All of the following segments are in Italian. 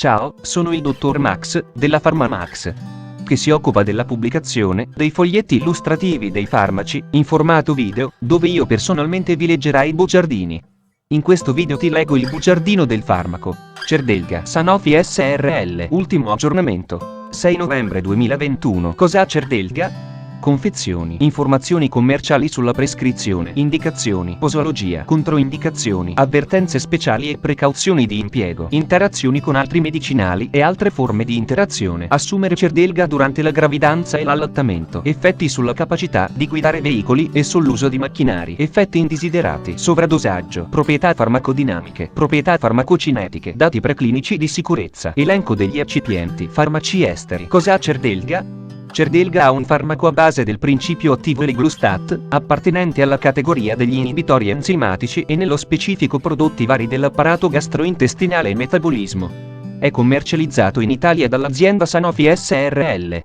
Ciao, sono il dottor Max, della PharmaMax, che si occupa della pubblicazione dei foglietti illustrativi dei farmaci, in formato video, dove io personalmente vi leggerai i bugiardini. In questo video ti leggo il bugiardino del farmaco Cerdelga Sanofi SRL. Ultimo aggiornamento, 6 novembre 2021. Cos'ha Cerdelga? Confezioni, informazioni commerciali sulla prescrizione, indicazioni, posologia, controindicazioni, avvertenze speciali e precauzioni di impiego, interazioni con altri medicinali e altre forme di interazione. Assumere Cerdelga durante la gravidanza e l'allattamento. Effetti sulla capacità di guidare veicoli e sull'uso di macchinari. Effetti indesiderati. Sovradosaggio. Proprietà farmacodinamiche. Proprietà farmacocinetiche. Dati preclinici di sicurezza. Elenco degli eccipienti. Farmaci esteri. Cos'ha Cerdelga? Cerdelga ha un farmaco a base del principio attivo Eliglustat, appartenente alla categoria degli inibitori enzimatici e nello specifico prodotti vari dell'apparato gastrointestinale e metabolismo. È commercializzato in Italia dall'azienda Sanofi SRL.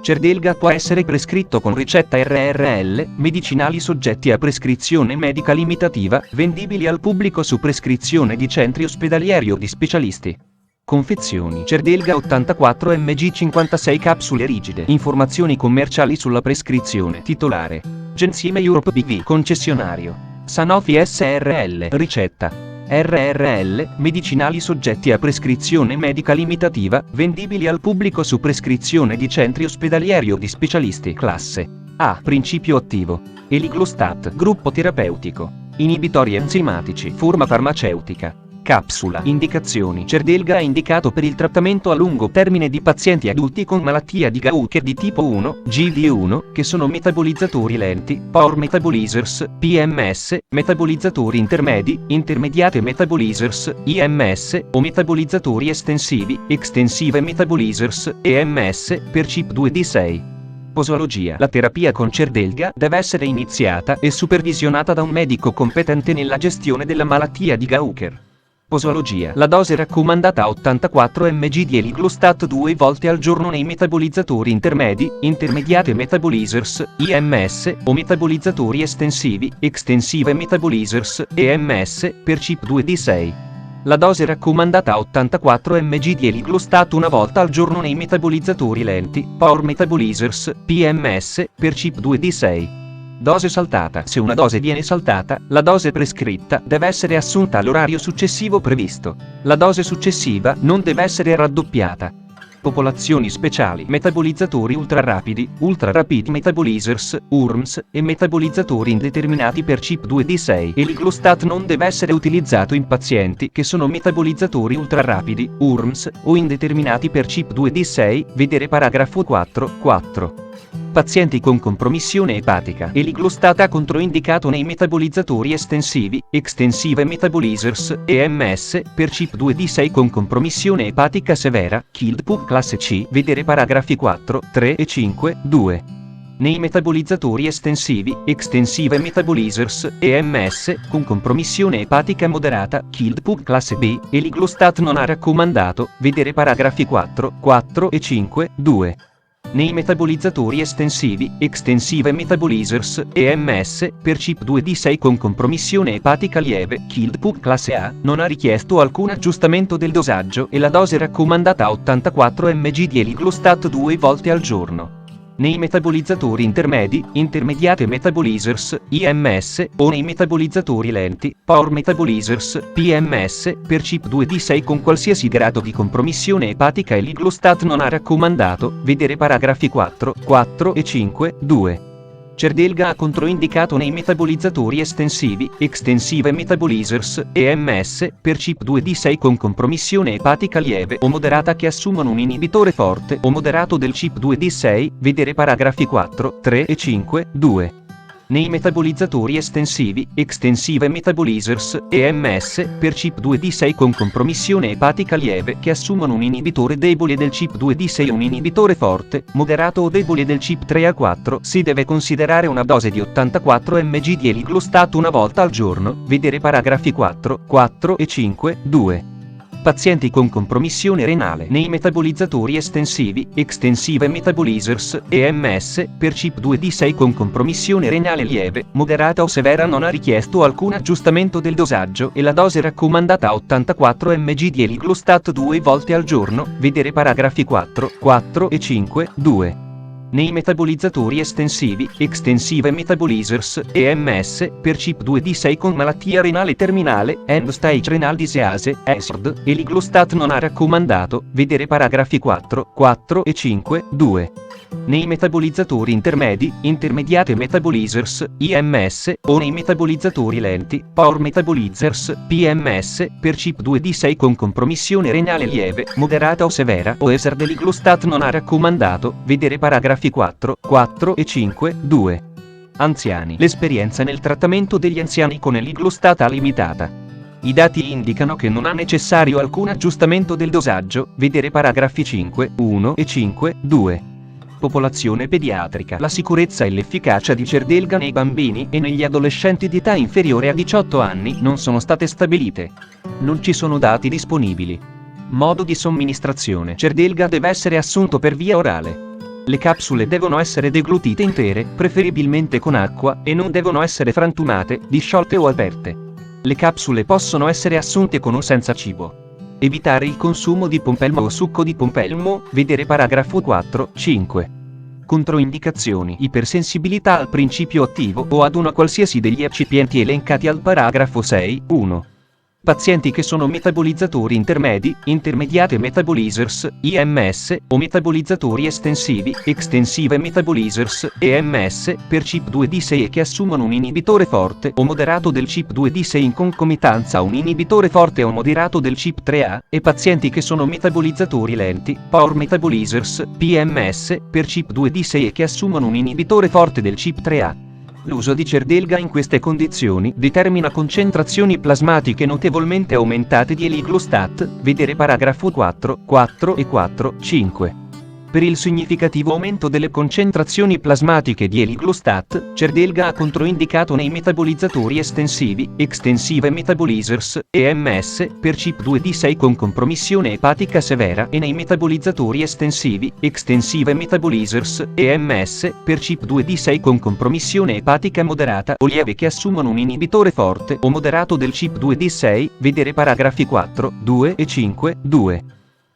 Cerdelga può essere prescritto con ricetta RRL, medicinali soggetti a prescrizione medica limitativa, vendibili al pubblico su prescrizione di centri ospedalieri o di specialisti. Confezioni. Cerdelga 84 mg 56 capsule rigide. Informazioni commerciali sulla prescrizione. Titolare: Gensime Europe BV. Concessionario: Sanofi SRL. Ricetta: RRL, medicinali soggetti a prescrizione medica limitativa, vendibili al pubblico su prescrizione di centri ospedalieri o di specialisti. Classe A. Principio attivo: Eliglustat. Gruppo terapeutico: inibitori enzimatici. Forma farmaceutica: capsula. Indicazioni. Cerdelga è indicato per il trattamento a lungo termine di pazienti adulti con malattia di Gaucher di tipo 1, GD1, che sono metabolizzatori lenti, poor metabolizers, PMS, metabolizzatori intermedi, intermediate metabolizers, IMS, o metabolizzatori estensivi, extensive metabolizers, EMS, per CYP2D6. Posologia. La terapia con Cerdelga deve essere iniziata e supervisionata da un medico competente nella gestione della malattia di Gaucher. Posologia. La dose raccomandata 84 mg di Eliglustat 2 volte al giorno nei metabolizzatori intermedi, intermediate metabolizers, IMS, o metabolizzatori estensivi, extensive metabolizers, EMS, per CYP2D6. La dose raccomandata 84 mg di Eliglustat una volta al giorno nei metabolizzatori lenti, poor metabolizers, PMS, per CYP2D6. Dose saltata. Se una dose viene saltata, la dose prescritta deve essere assunta all'orario successivo previsto. La dose successiva non deve essere raddoppiata. Popolazioni speciali. Metabolizzatori ultrarapidi, ultra-rapid metabolizers, URMS, e metabolizzatori indeterminati per CYP2D6. Eliglustat non deve essere utilizzato in pazienti che sono metabolizzatori ultrarapidi, URMS, o indeterminati per CYP2D6, vedere paragrafo 4. Pazienti con compromissione epatica. Eliglustat è controindicato nei metabolizzatori estensivi, extensive metabolizers, EMS, per CYP2D6 con compromissione epatica severa, KILD-PUB classe C, vedere paragrafi 4, 3 e 5, 2. Nei metabolizzatori estensivi, extensive metabolizers, EMS, con compromissione epatica moderata, KILD-PUB classe B, Eliglustat non ha raccomandato, vedere paragrafi 4 e 5, 2. Nei metabolizzatori estensivi, extensive metabolizers, EMS, per CYP2D6 con compromissione epatica lieve, KILD-PUB classe A, non ha richiesto alcun aggiustamento del dosaggio e la dose raccomandata 84 mg di Eliglustat 2 volte al giorno. Nei metabolizzatori intermedi, intermediate metabolizers, IMS, o nei metabolizzatori lenti, poor metabolizers, PMS, per CYP2D6 con qualsiasi grado di compromissione epatica Eliglustat non ha raccomandato, vedere paragrafi 4 e 5, 2. Cerdelga ha controindicato nei metabolizzatori estensivi, extensive metabolizers, EMS, per CYP2D6 con compromissione epatica lieve o moderata che assumono un inibitore forte o moderato del CYP2D6, vedere paragrafi 4, 3 e 5, 2. Nei metabolizzatori estensivi, extensive metabolizers, EMS, per CYP2D6 con compromissione epatica lieve che assumono un inibitore debole del CYP2D6 o un inibitore forte, moderato o debole del CYP3A4, si deve considerare una dose di 84 mg di Eliglustat una volta al giorno, vedere paragrafi 4 e 5, 2. pazienti con compromissione renale nei metabolizzatori estensivi, Extensive Metabolizers, EMS, per CYP2D6 con compromissione renale lieve, moderata o severa non ha richiesto alcun aggiustamento del dosaggio e la dose raccomandata a 84 mg di Eliglustat 2 volte al giorno, vedere paragrafi 4, 4 e 5, 2. Nei metabolizzatori estensivi, Extensive Metabolizers, EMS, per CYP2D6 con malattia renale terminale, End Stage Renal Disease, ESRD, Eliglustat non ha raccomandato, vedere paragrafi 4, 4 e 5, 2. Nei metabolizzatori intermedi, Intermediate Metabolizers, IMS, o nei metabolizzatori lenti, Poor Metabolizers, PMS, per CYP2D6 con compromissione renale lieve, moderata o severa o ESRD Eliglustat non ha raccomandato, vedere paragrafi 4, 4 e 5, 2. Anziani. L'esperienza nel trattamento degli anziani con Eliglustat è limitata. I dati indicano che non è necessario alcun aggiustamento del dosaggio, vedere paragrafi 5, 1 e 5, 2. Popolazione pediatrica. La sicurezza e l'efficacia di Cerdelga nei bambini e negli adolescenti di età inferiore a 18 anni non sono state stabilite. Non ci sono dati disponibili. Modo di somministrazione. Cerdelga deve essere assunto per via orale. Le capsule devono essere deglutite intere, preferibilmente con acqua, e non devono essere frantumate, disciolte o aperte. Le capsule possono essere assunte con o senza cibo. Evitare il consumo di pompelmo o succo di pompelmo, vedere paragrafo 4, 5. Controindicazioni: ipersensibilità al principio attivo o ad una qualsiasi degli eccipienti elencati al paragrafo 6, 1. Pazienti che sono metabolizzatori intermedi, Intermediate Metabolizers, IMS, o metabolizzatori estensivi, Extensive Metabolizers, EMS, per CYP2D6 e che assumono un inibitore forte o moderato del CYP2D6 in concomitanza a un inibitore forte o moderato del CYP3A, e pazienti che sono metabolizzatori lenti, Poor Metabolizers, PMS, per CYP2D6 e che assumono un inibitore forte del CYP3A. L'uso di Cerdelga in queste condizioni determina concentrazioni plasmatiche notevolmente aumentate di Eliglustat, vedere paragrafo 4, 4 e 4, 5. Per il significativo aumento delle concentrazioni plasmatiche di Eliglustat, Cerdelga ha controindicato nei metabolizzatori estensivi, Extensive Metabolizers, EMS, per CYP2D6 con compromissione epatica severa e nei metabolizzatori estensivi, Extensive Metabolizers, EMS, per CYP2D6 con compromissione epatica moderata o lieve che assumono un inibitore forte o moderato del CYP2D6, vedere paragrafi 4, 2 e 5, 2.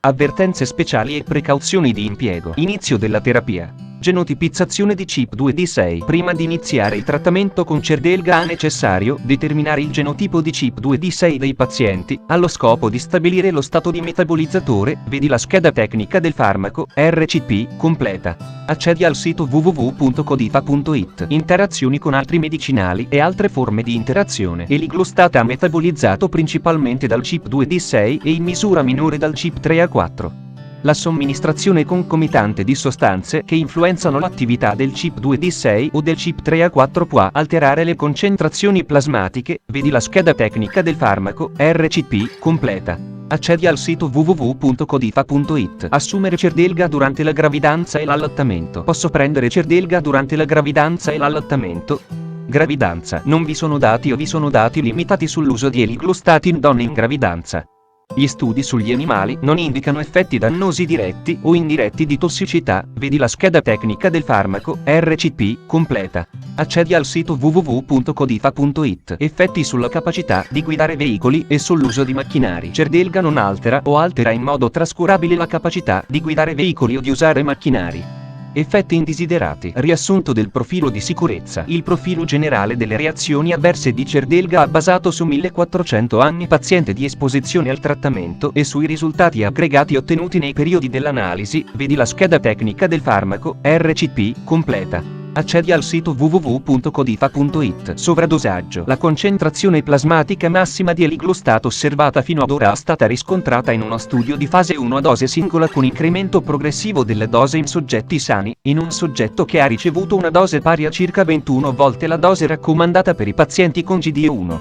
Avvertenze speciali e precauzioni di impiego. Inizio della terapia. Genotipizzazione di CYP2D6. Prima di iniziare il trattamento con Cerdelga è necessario determinare il genotipo di CYP2D6 dei pazienti, allo scopo di stabilire lo stato di metabolizzatore, vedi la scheda tecnica del farmaco, RCP, completa. Accedi al sito www.codifa.it. Interazioni con altri medicinali e altre forme di interazione. Eliglustat è metabolizzato principalmente dal CYP2D6 e in misura minore dal CYP3A4. La somministrazione concomitante di sostanze che influenzano l'attività del CYP2D6 o del CYP3A4 può alterare le concentrazioni plasmatiche, vedi la scheda tecnica del farmaco, RCP, completa. Accedi al sito www.codifa.it. Assumere Cerdelga durante la gravidanza e l'allattamento. Posso prendere Cerdelga durante la gravidanza e l'allattamento? Gravidanza. Non vi sono dati o vi sono dati limitati sull'uso di Eliglustat in donne in gravidanza. Gli studi sugli animali non indicano effetti dannosi diretti o indiretti di tossicità, vedi la scheda tecnica del farmaco, RCP, completa. Accedi al sito www.codifa.it. Effetti sulla capacità di guidare veicoli e sull'uso di macchinari. Cerdelga non altera o altera in modo trascurabile la capacità di guidare veicoli o di usare macchinari. Effetti indesiderati. Riassunto del profilo di sicurezza. Il profilo generale delle reazioni avverse di Cerdelga è basato su 1400 anni paziente di esposizione al trattamento e sui risultati aggregati ottenuti nei periodi dell'analisi, vedi la scheda tecnica del farmaco, RCP, completa. Accedi al sito www.codifa.it. Sovradosaggio. La concentrazione plasmatica massima di Eliglustat osservata fino ad ora è stata riscontrata in uno studio di fase 1 a dose singola con incremento progressivo della dose in soggetti sani, in un soggetto che ha ricevuto una dose pari a circa 21 volte la dose raccomandata per i pazienti con GD1.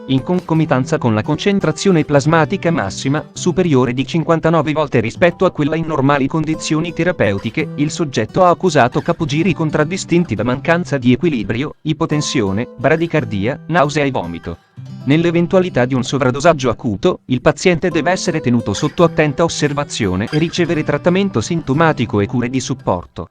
in concomitanza con la concentrazione plasmatica massima, superiore di 59 volte rispetto a quella in normali condizioni terapeutiche, il soggetto ha accusato capogiri contraddistinti da mancanza di equilibrio, ipotensione, bradicardia, nausea e vomito. Nell'eventualità di un sovradosaggio acuto, il paziente deve essere tenuto sotto attenta osservazione e ricevere trattamento sintomatico e cure di supporto.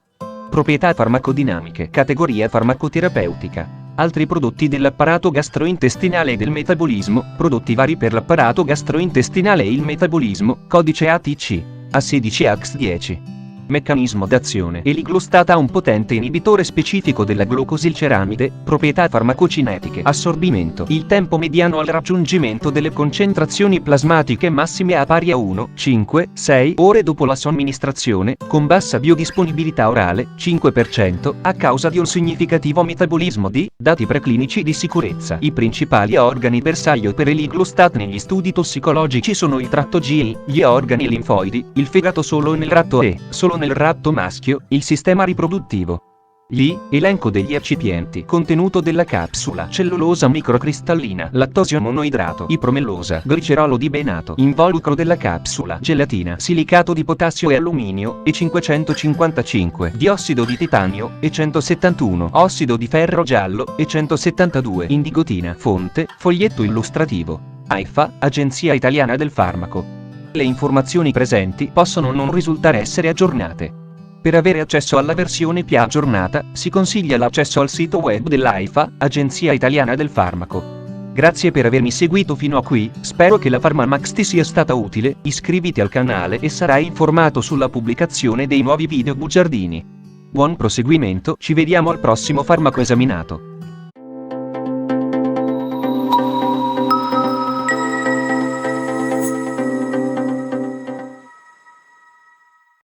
Proprietà farmacodinamiche. Categoria farmacoterapeutica. Altri prodotti dell'apparato gastrointestinale e del metabolismo, prodotti vari per l'apparato gastrointestinale e il metabolismo, codice ATC, A16AX10. Meccanismo d'azione. Eliglostat ha un potente inibitore specifico della glucosilceramide, proprietà farmacocinetiche. Assorbimento. Il tempo mediano al raggiungimento delle concentrazioni plasmatiche massime è pari a 1, 5, 6 ore dopo la somministrazione, con bassa biodisponibilità orale, 5%, a causa di un significativo metabolismo di dati preclinici di sicurezza. I principali organi bersaglio per eliglostat negli studi tossicologici sono il tratto G, gli organi linfoidi, il fegato solo nel ratto E, solo nel ratto maschio, il sistema riproduttivo. Gli elenco degli eccipienti. Contenuto della capsula: cellulosa microcristallina, lattosio monoidrato, ipromellosa, glicerolo di benato, involucro della capsula, gelatina, silicato di potassio e alluminio, E555, diossido di titanio, E171, ossido di ferro giallo, E172, indigotina. Fonte: foglietto illustrativo. AIFA, Agenzia Italiana del Farmaco. Le informazioni presenti possono non risultare essere aggiornate. Per avere accesso alla versione più aggiornata, si consiglia l'accesso al sito web dell'AIFA, Agenzia Italiana del Farmaco. Grazie per avermi seguito fino a qui, spero che la PharmaMax ti sia stata utile, iscriviti al canale e sarai informato sulla pubblicazione dei nuovi video bugiardini. Buon proseguimento, ci vediamo al prossimo farmaco esaminato.